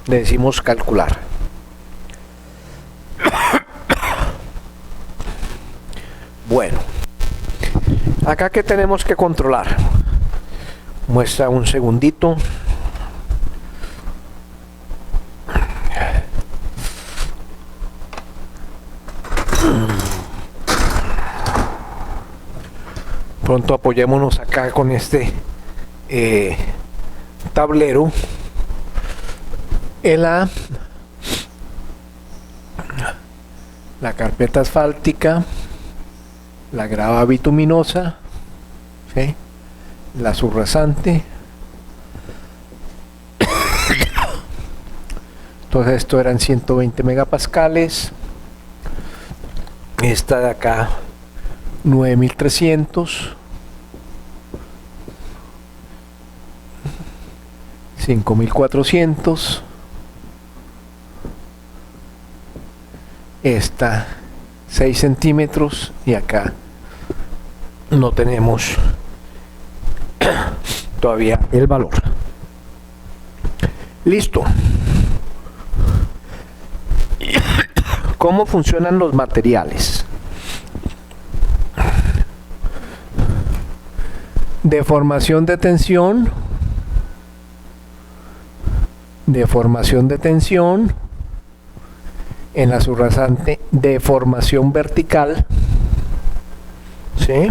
le decimos calcular. Bueno, acá que tenemos que controlar. Muestra un segundito. Pronto apoyémonos acá con este tablero en la carpeta asfáltica, la grava bituminosa, ¿sí? La subrasante. Entonces esto eran 120 megapascales. Esta de acá 9300, 5400, esta 6 centímetros y acá no tenemos todavía el valor. Listo. ¿Cómo funcionan los materiales? Deformación de tensión, en la subrasante, deformación vertical, ¿sí?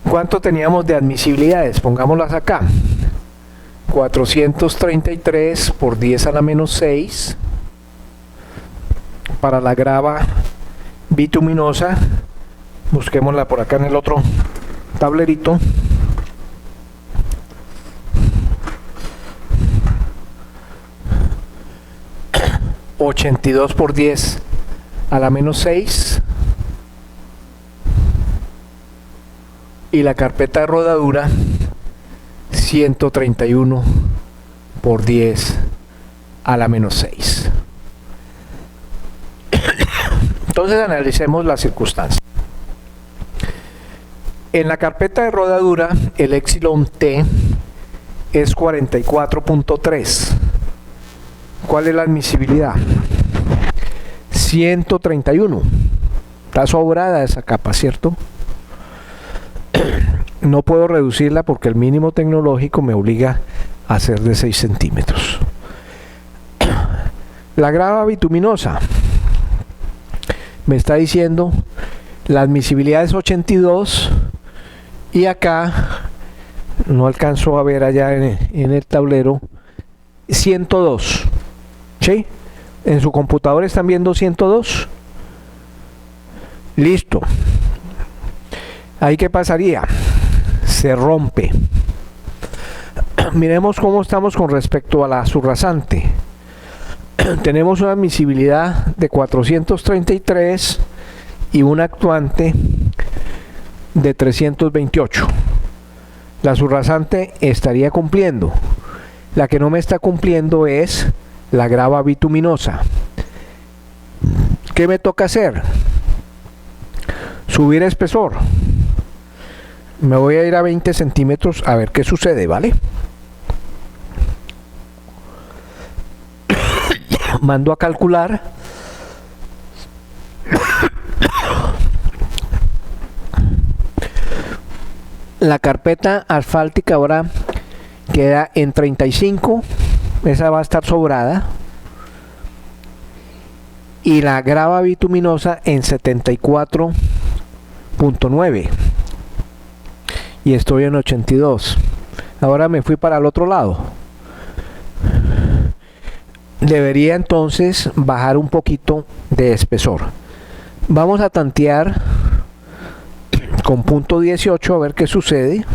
¿Cuánto teníamos de admisibilidades? Pongámoslas acá. 433 por 10 a la menos 6 para la grava bituminosa. Busquémosla por acá en el otro tablerito. $82 por 10 a la menos 6. Y la carpeta de rodadura 131 por 10 a la menos 6. Entonces analicemos las circunstancias. En la carpeta de rodadura el epsilon T es 44.3. ¿Cuál es la admisibilidad? 131. Está sobrada esa capa, ¿cierto? No puedo reducirla porque el mínimo tecnológico me obliga a ser de 6 centímetros. La grava bituminosa me está diciendo la admisibilidad es 82 y acá no alcanzo a ver allá en el tablero 102. ¿Sí? En su computador están viendo 102. Listo. ¿Ahí qué pasaría? Se rompe. Miremos cómo estamos con respecto a la subrasante. Tenemos una admisibilidad de 433 y un actuante de 328. La subrasante estaría cumpliendo. La que no me está cumpliendo es la grava bituminosa. ¿Qué me toca hacer? Subir espesor. Me voy a ir a 20 centímetros a ver qué sucede, ¿vale? Mando a calcular. La carpeta asfáltica ahora queda en 35. Esa va a estar sobrada. Y la grava bituminosa en 74.9. Y estoy en 82. Ahora me fui para el otro lado. Debería entonces bajar un poquito de espesor. Vamos a tantear con punto 18 a ver qué sucede.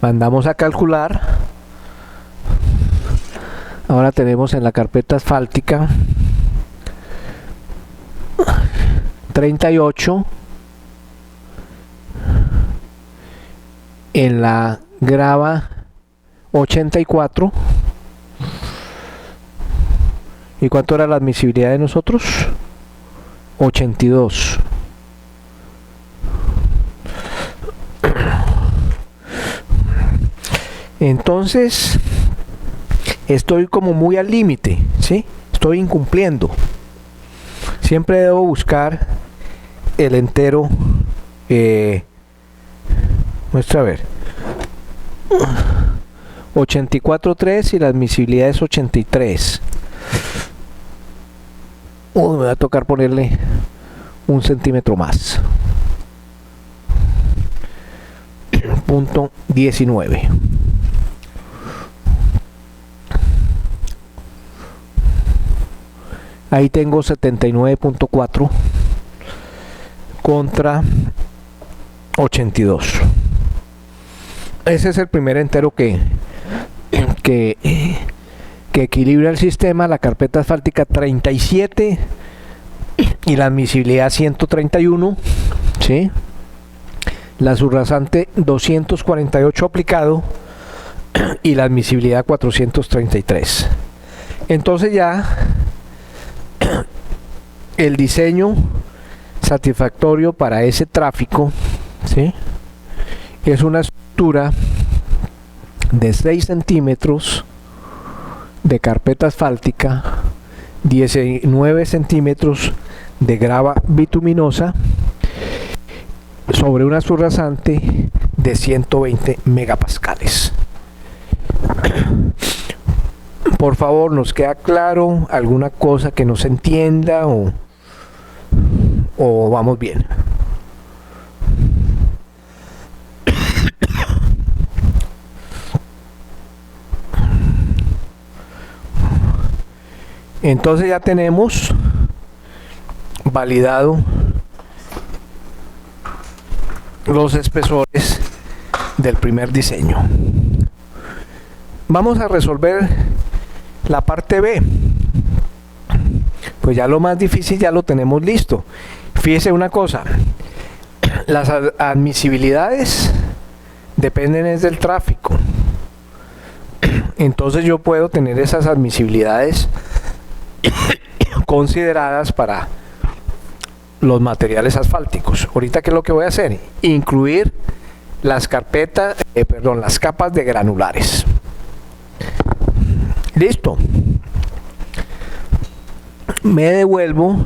Mandamos a calcular. Ahora tenemos en la carpeta asfáltica 38. En la grava 84. ¿Y cuánto era la admisibilidad de nosotros? 82. Entonces estoy como muy al límite, ¿sí? Estoy incumpliendo. Siempre debo buscar el entero. Muestra a ver. 84.3 y la admisibilidad es 83. Me va a tocar ponerle 1 centímetro más. Punto 19. Ahí tengo 79.4 contra 82. Ese es el primer entero que equilibra el sistema. La carpeta asfáltica 37 y la admisibilidad 131, ¿sí? La subrasante 248 aplicado y la admisibilidad 433. Entonces ya el diseño satisfactorio para ese tráfico, ¿sí? Es una estructura de 6 centímetros de carpeta asfáltica, 19 centímetros de grava bituminosa sobre una subrasante de 120 megapascales. Por favor, ¿nos queda claro alguna cosa que no se entienda o vamos bien? Entonces ya tenemos validado los espesores del primer diseño. Vamos a resolver la parte B. Pues ya lo más difícil ya lo tenemos listo. Fíjese una cosa, las admisibilidades dependen del tráfico. Entonces yo puedo tener esas admisibilidades consideradas para los materiales asfálticos. Ahorita, ¿qué es lo que voy a hacer? Incluir las carpetas, las capas de granulares. Listo. Me devuelvo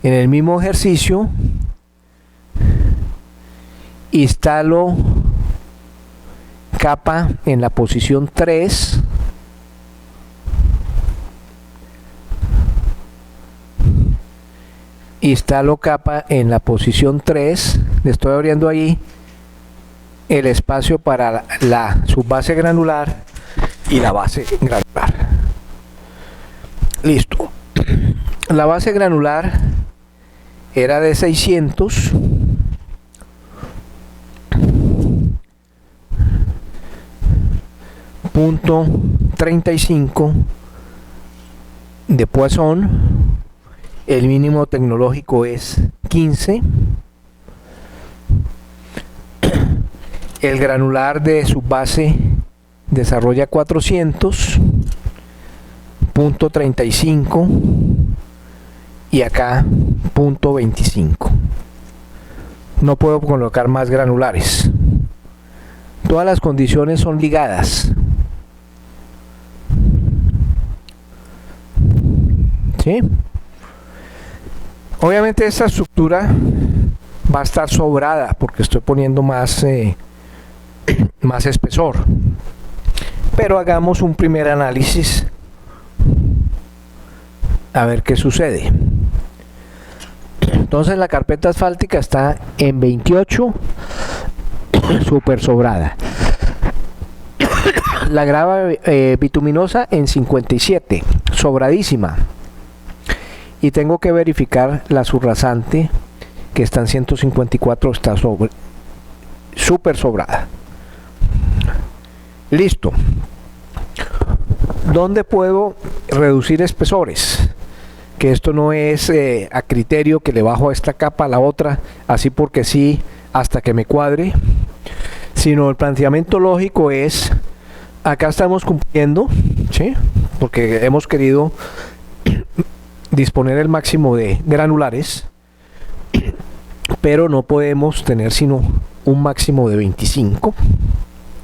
en el mismo ejercicio, instalo capa en la posición 3, instalo capa en la posición 3, le estoy abriendo ahí el espacio para la subbase granular y la base granular. Listo. La base granular era de 600 punto 35 de Poisson. El mínimo tecnológico es 15. El granular de subbase desarrolla 400.35 y acá 0.25. No puedo colocar más granulares. Todas las condiciones son ligadas. ¿Sí? Obviamente esta estructura va a estar sobrada porque estoy poniendo más espesor. Pero hagamos un primer análisis a ver qué sucede. Entonces la carpeta asfáltica está en 28, súper sobrada. La grava bituminosa en 57, sobradísima. Y tengo que verificar la subrasante, que está en 154, está súper sobrada. Listo. ¿Dónde puedo reducir espesores? Que esto no es a criterio que le bajo a esta capa a la otra, así porque sí, hasta que me cuadre, sino el planteamiento lógico es, acá estamos cumpliendo, ¿sí? Porque hemos querido disponer el máximo de granulares, pero no podemos tener sino un máximo de 25,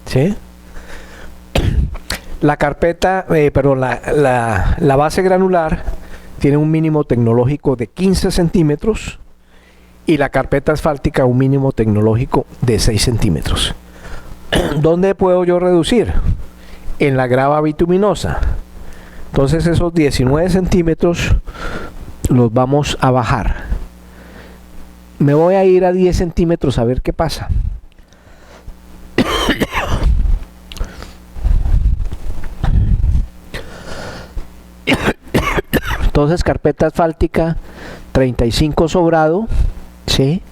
¿sí? La carpeta, perdón, la base granular tiene un mínimo tecnológico de 15 centímetros y la carpeta asfáltica un mínimo tecnológico de 6 centímetros. ¿Dónde puedo yo reducir? En la grava bituminosa. Entonces esos 19 centímetros los vamos a bajar. Me voy a ir a 10 centímetros a ver qué pasa. Entonces carpeta asfáltica 35 sobrado, ¿sí?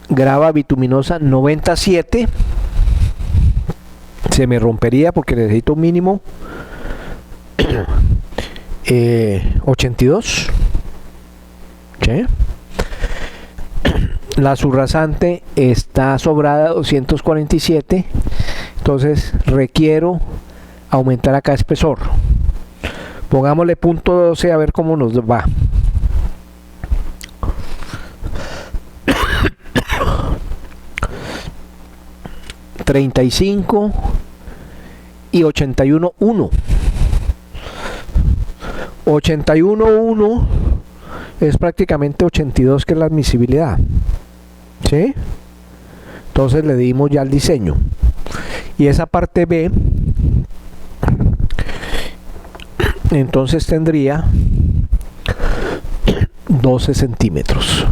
Grava bituminosa 97. Se me rompería porque necesito un mínimo 82, ¿sí? La subrasante está sobrada 247, entonces requiero aumentar acá espesor. Pongámosle punto 12 a ver cómo nos va. $35 y 81.1. 81.1 es prácticamente 82, que es la admisibilidad, ¿sí? Entonces le dimos ya al diseño. Y esa parte B, entonces tendría 12 centímetros.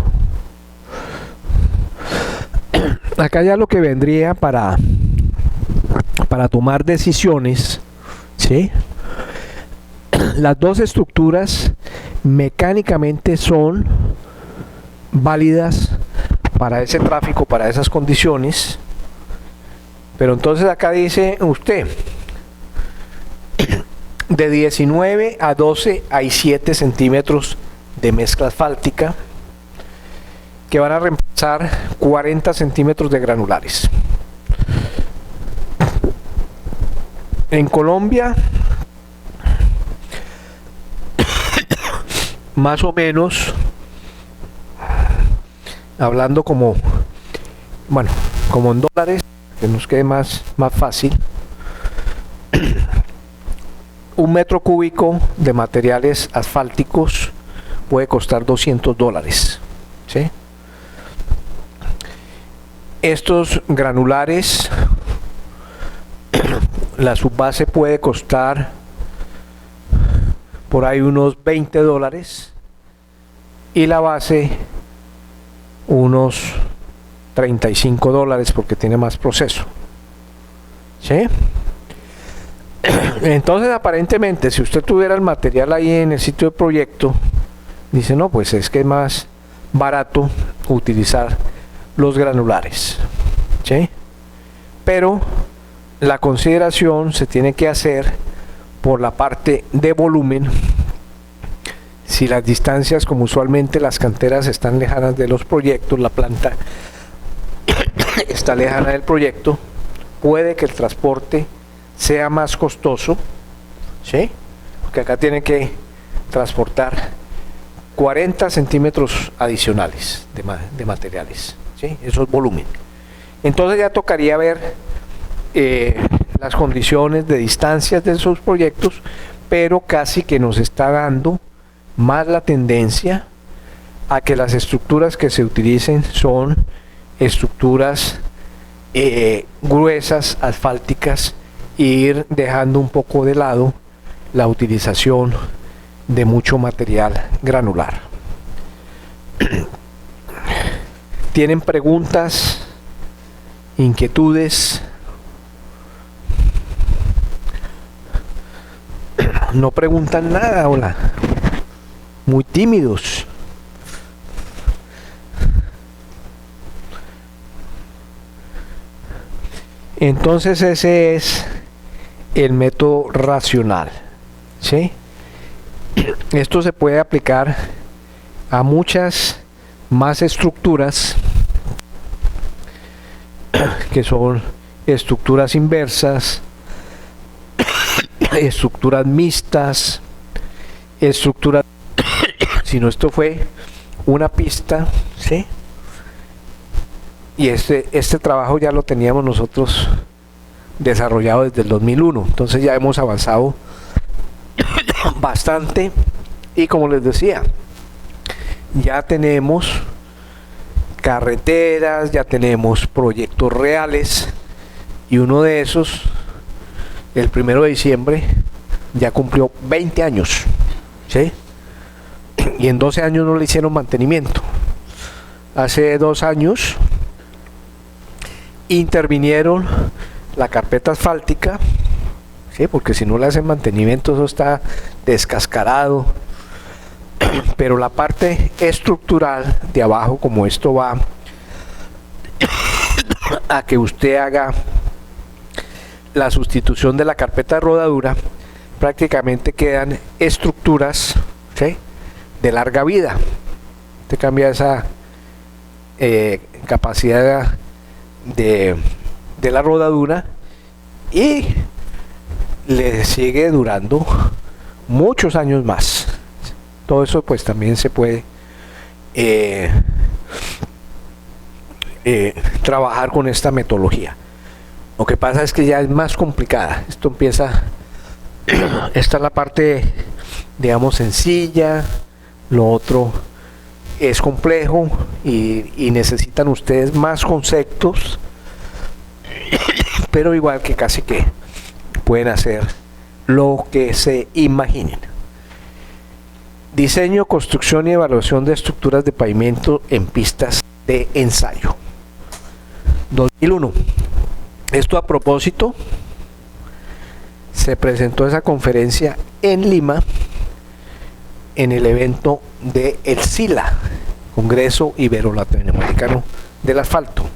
Acá ya lo que vendría para tomar decisiones, ¿sí? Las dos estructuras mecánicamente son válidas para ese tráfico, para esas condiciones, pero entonces acá dice usted, de 19 a 12 hay 7 centímetros de mezcla asfáltica que van a reemplazar 40 centímetros de granulares. En Colombia, más o menos, hablando como en dólares, que nos quede más fácil, un metro cúbico de materiales asfálticos puede costar $200, ¿sí? Estos granulares, la subbase puede costar por ahí unos $20 y la base unos $35 porque tiene más proceso, ¿sí? Entonces aparentemente, si usted tuviera el material ahí en el sitio de proyecto, dice no, pues es que es más barato utilizar los granulares, ¿sí? Pero la consideración se tiene que hacer por la parte de volumen. Si las distancias, como usualmente las canteras están lejanas de los proyectos, la planta está lejana del proyecto, puede que el transporte sea más costoso, ¿sí? Porque acá tiene que transportar 40 centímetros adicionales de materiales, ¿sí? Eso es volumen. Entonces ya tocaría ver las condiciones de distancias de esos proyectos, pero casi que nos está dando más la tendencia a que las estructuras que se utilicen son estructuras gruesas, asfálticas, e ir dejando un poco de lado la utilización de mucho material granular. ¿Tienen preguntas, inquietudes? No preguntan nada, hola. Muy tímidos. Entonces ese es el método racional, ¿sí? Esto se puede aplicar a muchas más estructuras que son estructuras inversas, estructuras mixtas, estructuras, si no, esto fue una pista, ¿sí? Y este trabajo ya lo teníamos nosotros desarrollado desde el 2001. Entonces ya hemos avanzado bastante y, como les decía, ya tenemos carreteras, ya tenemos proyectos reales, y uno de esos, el 1 de diciembre, ya cumplió 20 años, ¿sí? Y en 12 años no le hicieron mantenimiento. Hace 2 años intervinieron la carpeta asfáltica, ¿sí? Porque si no le hacen mantenimiento, eso está descascarado. Pero la parte estructural de abajo, como esto va a que usted haga la sustitución de la carpeta de rodadura, prácticamente quedan estructuras, ¿sí?, de larga vida. Usted cambia esa capacidad de la rodadura y le sigue durando muchos años más. Todo eso pues también se puede trabajar con esta metodología. Lo que pasa es que ya es más complicada. Esto empieza, esta es la parte, digamos, sencilla. Lo otro es complejo y necesitan ustedes más conceptos, pero igual que casi que pueden hacer lo que se imaginen. Diseño, construcción y evaluación de estructuras de pavimento en pistas de ensayo. 2001. Esto a propósito, se presentó esa conferencia en Lima en el evento de el SILA, Congreso Ibero-Latinoamericano del Asfalto.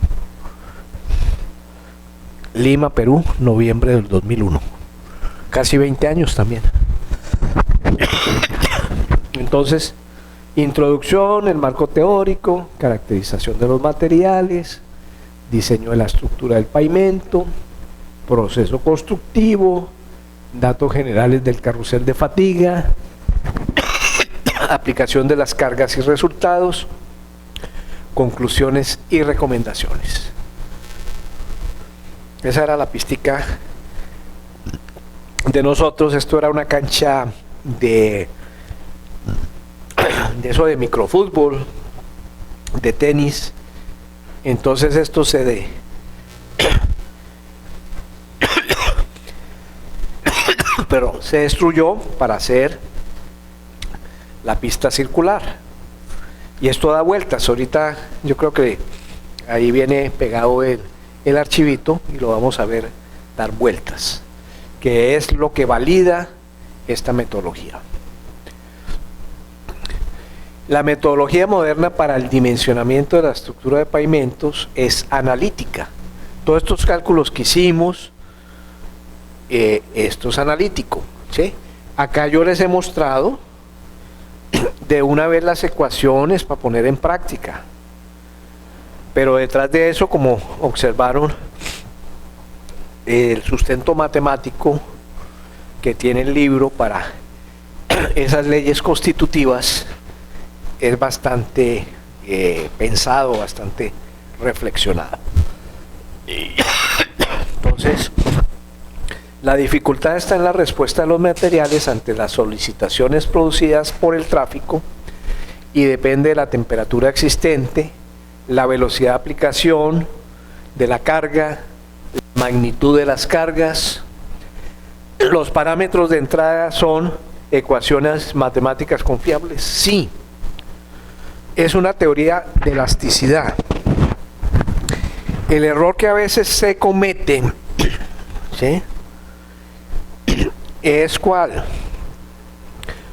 Lima, Perú, noviembre del 2001. Casi 20 años también. Entonces, introducción, el marco teórico, caracterización de los materiales, diseño de la estructura del pavimento, proceso constructivo, datos generales del carrusel de fatiga, aplicación de las cargas y resultados, conclusiones y recomendaciones. Esa era la pistica de nosotros. Esto era una cancha de eso de microfútbol, de tenis. Entonces esto se destruyó para hacer la pista circular, y esto da vueltas. Ahorita yo creo que ahí viene pegado el archivito y lo vamos a ver dar vueltas, que es lo que valida esta metodología. La metodología moderna para el dimensionamiento de la estructura de pavimentos es analítica. Todos estos cálculos que hicimos, esto es analítico, ¿sí? Acá yo les he mostrado de una vez las ecuaciones para poner en práctica, pero detrás de eso, como observaron, el sustento matemático que tiene el libro para esas leyes constitutivas es bastante pensado, bastante reflexionado. Entonces, la dificultad está en la respuesta de los materiales ante las solicitaciones producidas por el tráfico, y depende de la temperatura existente, la velocidad de aplicación de la carga, la magnitud de las cargas. ¿Los parámetros de entrada son ecuaciones matemáticas confiables? Sí. Es una teoría de elasticidad. El error que a veces se comete, ¿sí?, es ¿cuál?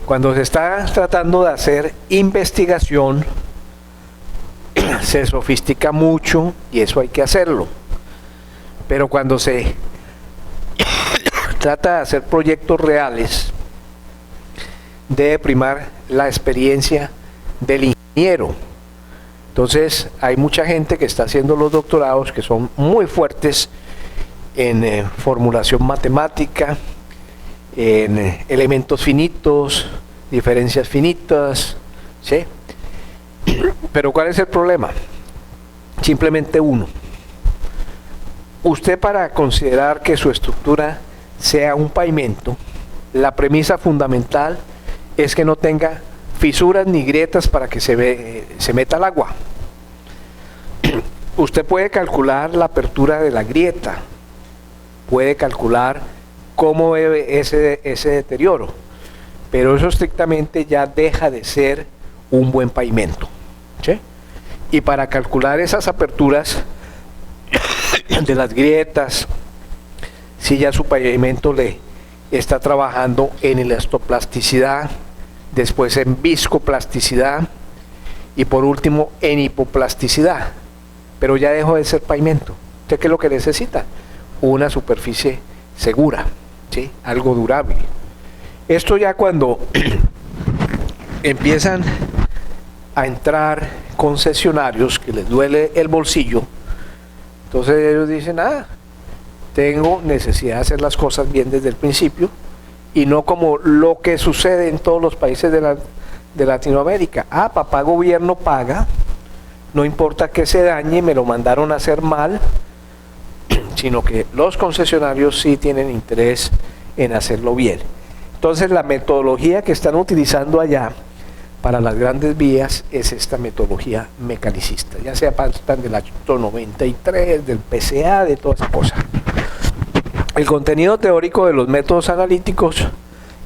Cuando se está tratando de hacer investigación, se sofistica mucho, y eso hay que hacerlo. Pero cuando se trata de hacer proyectos reales, debe primar la experiencia del ingeniero. Entonces hay mucha gente que está haciendo los doctorados que son muy fuertes en formulación matemática, en elementos finitos, diferencias finitas, ¿sí? Pero ¿cuál es el problema? Simplemente uno: Usted, para considerar que su estructura sea un pavimento, la premisa fundamental es que no tenga fisuras ni grietas para que se meta el agua. Usted puede calcular la apertura de la grieta, puede calcular cómo ve ese deterioro, pero eso estrictamente ya deja de ser un buen pavimento, ¿sí? Y para calcular esas aperturas de las grietas, si ya su pavimento le está trabajando en elastoplasticidad, después en viscoplasticidad y por último en hipoplasticidad, pero ya dejó de ser pavimento. ¿Usted qué es lo que necesita? Una superficie segura, ¿sí? Algo durable. Esto ya cuando empiezan a entrar concesionarios que les duele el bolsillo, entonces ellos dicen, tengo necesidad de hacer las cosas bien desde el principio, y no como lo que sucede en todos los países de Latinoamérica. Papá gobierno paga, no importa que se dañe, me lo mandaron a hacer mal, sino que los concesionarios sí tienen interés en hacerlo bien. Entonces la metodología que están utilizando allá para las grandes vías es esta metodología mecanicista, ya sea partan del acto 93, del PCA, de toda esa cosa. El contenido teórico de los métodos analíticos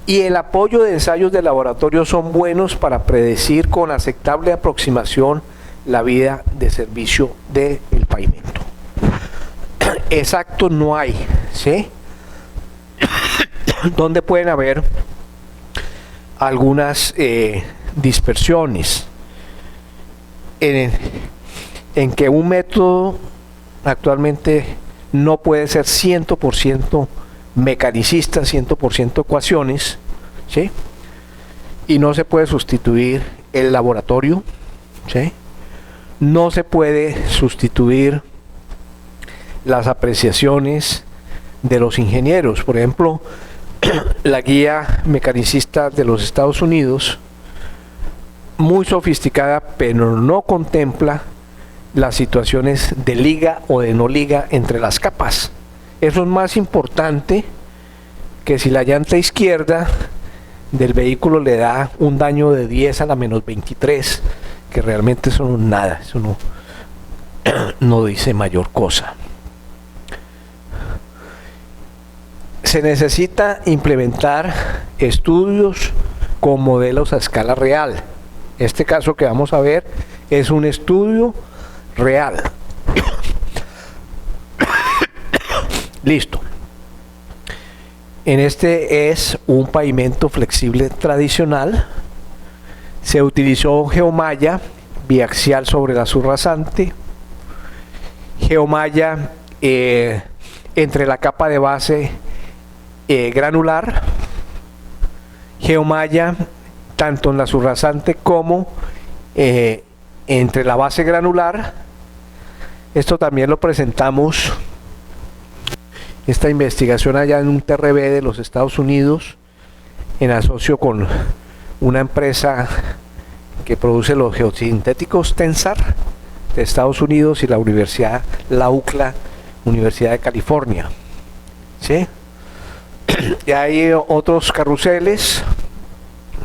y el apoyo de ensayos de laboratorio son buenos para predecir con aceptable aproximación la vida de servicio del pavimento. Exacto no hay, ¿sí? Donde pueden haber algunas dispersiones en que un método actualmente no puede ser 100% mecanicista, 100% ecuaciones, ¿sí? Y no se puede sustituir el laboratorio, ¿sí? No se puede sustituir las apreciaciones de los ingenieros. Por ejemplo, la guía mecanicista de los Estados Unidos, muy sofisticada, pero no contempla las situaciones de liga o de no liga entre las capas. Eso es más importante que si la llanta izquierda del vehículo le da un daño de 10 a la menos 23, que realmente eso no es nada, eso no dice mayor cosa. Se necesita implementar estudios con modelos a escala real. Este caso que vamos a ver es un estudio real. Listo. En este es un pavimento flexible tradicional. Se utilizó geomalla biaxial sobre la subrasante, geomalla entre la capa de base granular, geomalla tanto en la subrasante como entre la base granular. Esto también lo presentamos, esta investigación allá en un TRB de los Estados Unidos, en asocio con una empresa que produce los geosintéticos Tensar de Estados Unidos y la Universidad, la UCLA, Universidad de California, ¿sí? Y hay otros carruseles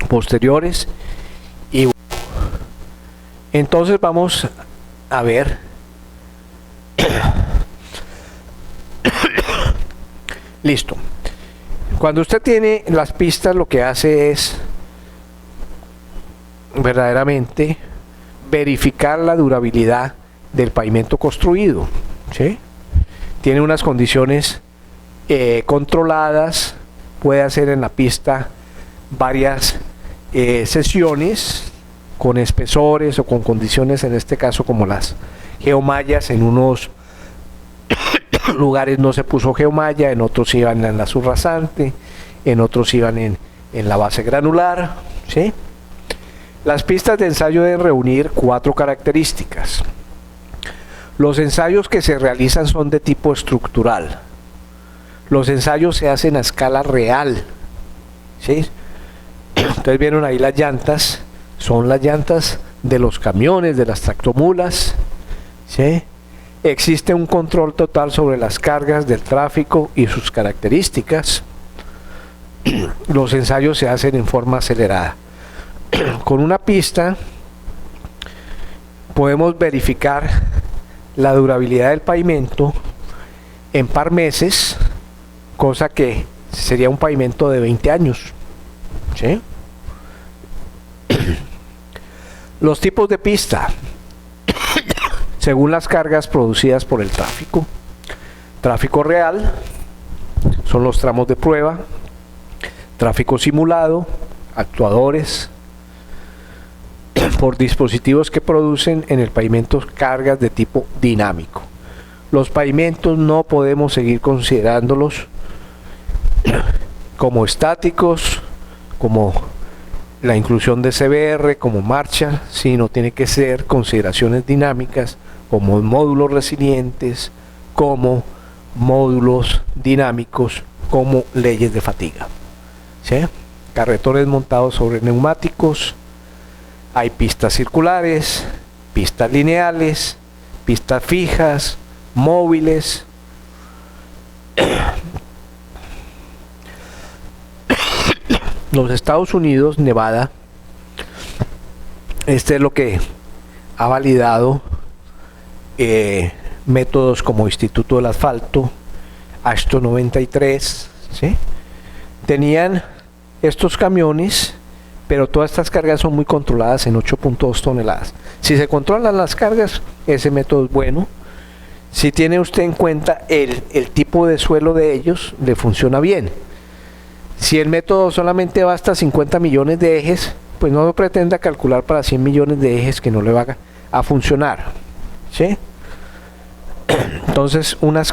posteriores y entonces vamos a ver listo. Cuando usted tiene las pistas, lo que hace es verdaderamente verificar la durabilidad del pavimento construido, ¿sí? Tiene unas condiciones controladas, puede hacer en la pista varias sesiones con espesores o con condiciones, en este caso como las geomallas. En unos lugares no se puso geomalla, en otros iban en la subrasante, en otros iban en la base granular, ¿sí? Las pistas de ensayo deben reunir 4 características. Los ensayos que se realizan son de tipo estructural. Los ensayos se hacen a escala real, ¿sí? Ustedes vieron ahí las llantas, son las llantas de los camiones, de las tractomulas, ¿sí? existe un control total sobre las cargas del tráfico y sus características. Los ensayos se hacen en forma acelerada. Con una pista podemos verificar la durabilidad del pavimento en par meses, cosa que sería un pavimento de 20 años. ¿Sí? Los tipos de pista, según las cargas producidas por el tráfico. Tráfico real son los tramos de prueba, tráfico simulado, actuadores, por dispositivos que producen en el pavimento cargas de tipo dinámico. Los pavimentos no podemos seguir considerándolos como estáticos, como la inclusión de CBR, como marcha, sino tiene que ser consideraciones dinámicas, como módulos resilientes, como módulos dinámicos, como leyes de fatiga. ¿Sí? Carretones montados sobre neumáticos, hay pistas circulares, pistas lineales, pistas fijas, móviles. Los Estados Unidos, Nevada, este es lo que ha validado métodos como Instituto del Asfalto, AASHTO 93, ¿sí? Tenían estos camiones, pero todas estas cargas son muy controladas en 8.2 toneladas. Si se controlan las cargas, ese método es bueno. Si tiene usted en cuenta el tipo de suelo de ellos, le funciona bien. Si el método solamente basta 50 millones de ejes, pues no pretenda calcular para 100 millones de ejes que no le va a funcionar. ¿Sí? Entonces, unas